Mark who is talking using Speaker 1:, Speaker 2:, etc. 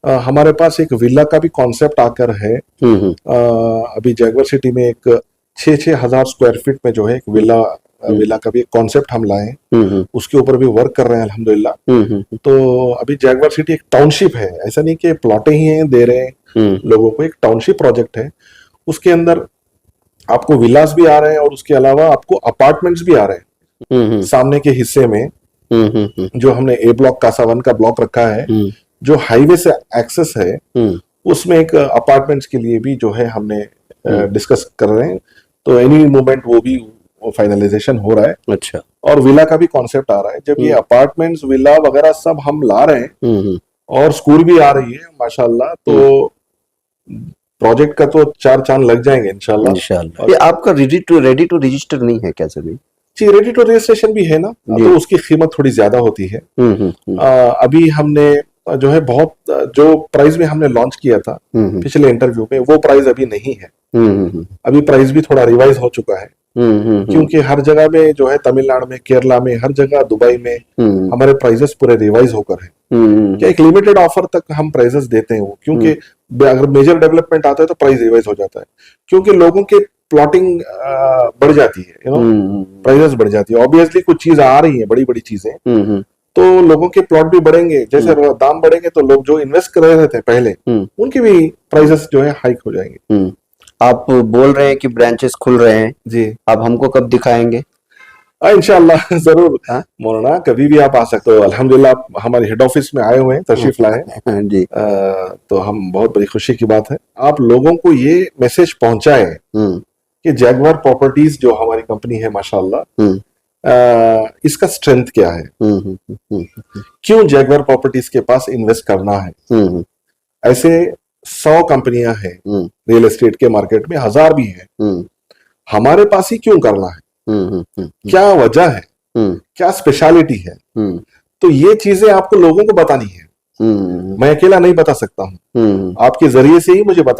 Speaker 1: हमारे पास एक विला का भी कॉन्सेप्ट आकर है। अभी जैगवर सिटी में एक 6,000 स्क्वायर फीट में जो है एक विला का भी एक कॉन्सेप्ट हम लाए हैं। उसके ऊपर भी वर्क कर रहे हैं अल्हम्दुलिल्लाह। तो अभी जैगवर सिटी एक टाउनशिप है, ऐसा नहीं कि प्लॉटें ही हैं दे रहे हैं लोगों को, एक टाउनशिप प्रोजेक्ट है। उसके अंदर आपको विलास भी आ रहे हैं और उसके अलावा आपको अपार्टमेंट्स भी आ रहे हैं। सामने के हिस्से में जो हमने ए ब्लॉक कासावन का ब्लॉक रखा है, जो हाईवे से एक्सेस है, उसमें एक अपार्टमेंट्स के लिए भी जो है हमने डिस्कस कर रहे हैं। तो एनी मोमेंट वो भी फाइनलाइजेशन हो रहा है।
Speaker 2: अच्छा।
Speaker 1: और विला का भी कॉन्सेप्ट आ रहा है। जब ये अपार्टमेंट्स विला वगैरह सब हम ला रहे हैं और स्कूल भी आ रही है माशाल्लाह, तो प्रोजेक्ट का तो 4 चांद लग जाएंगे इंशाल्लाह।
Speaker 2: ये आपका रेडी टू रजिस्टर नहीं है क्या सभी?
Speaker 1: जी, रेडी टू रजिस्ट्रेशन भी है ना, तो उसकी कीमत थोड़ी ज्यादा होती है। अभी हमने जो है बहुत जो प्राइस में हमने लॉन्च किया था पिछले इंटरव्यू में, वो प्राइस अभी नहीं है। अभी प्राइस भी थोड़ा रिवाइज हो चुका है, क्योंकि हर जगह में जो है तमिलनाडु में, केरला में, हर जगह, दुबई में हमारे प्राइसेस पूरे रिवाइज होकर है। क्या एक लिमिटेड ऑफर तक हम प्राइसेस देते हैं वो, क्योंकि अगर मेजर डेवलपमेंट आता है तो प्राइस रिवाइज हो जाता है, क्योंकि लोगों के प्लॉटिंग बढ़ जाती है, प्राइसेस बढ़ जाती है। ऑब्वियसली कुछ चीज आ रही है, बड़ी बड़ी चीजें, तो लोगों के प्लॉट भी बढ़ेंगे। जैसे दाम बढ़ेंगे तो लोग जो इन्वेस्ट कर रहे थे पहले, उनकी भी प्राइसेस जो है हाइक हो जाएंगे।
Speaker 2: आप बोल रहे हैं कि ब्रांचेस खुल रहे हैं
Speaker 1: जी,
Speaker 2: आप हमको कब दिखाएंगे?
Speaker 1: इंशाल्लाह जरूर मौलाना, कभी भी आप आ सकते हो। अल्हम्दुलिल्लाह हमारे हेड ऑफिस में आए हुए हैं, तशरीफ लाए
Speaker 2: जी।
Speaker 1: तो हम बहुत बड़ी खुशी की बात है। आप लोगों को ये मैसेज पहुंचाए कि जैगवर प्रॉपर्टीज जो हमारी कंपनी है माशाल्लाह, इसका स्ट्रेंथ क्या है, क्यों जैगवर प्रॉपर्टीज के पास इन्वेस्ट करना है। ऐसे 100 कंपनियां हैं रियल एस्टेट के मार्केट में, 1000 भी हैं, हमारे पास ही क्यों करना है, क्या वजह है, क्या स्पेशलिटी है। तो ये चीजें आपको लोगों को बतानी है, मैं अकेला नहीं बता सकता हूं, आपके जरिए से ही मुझे बता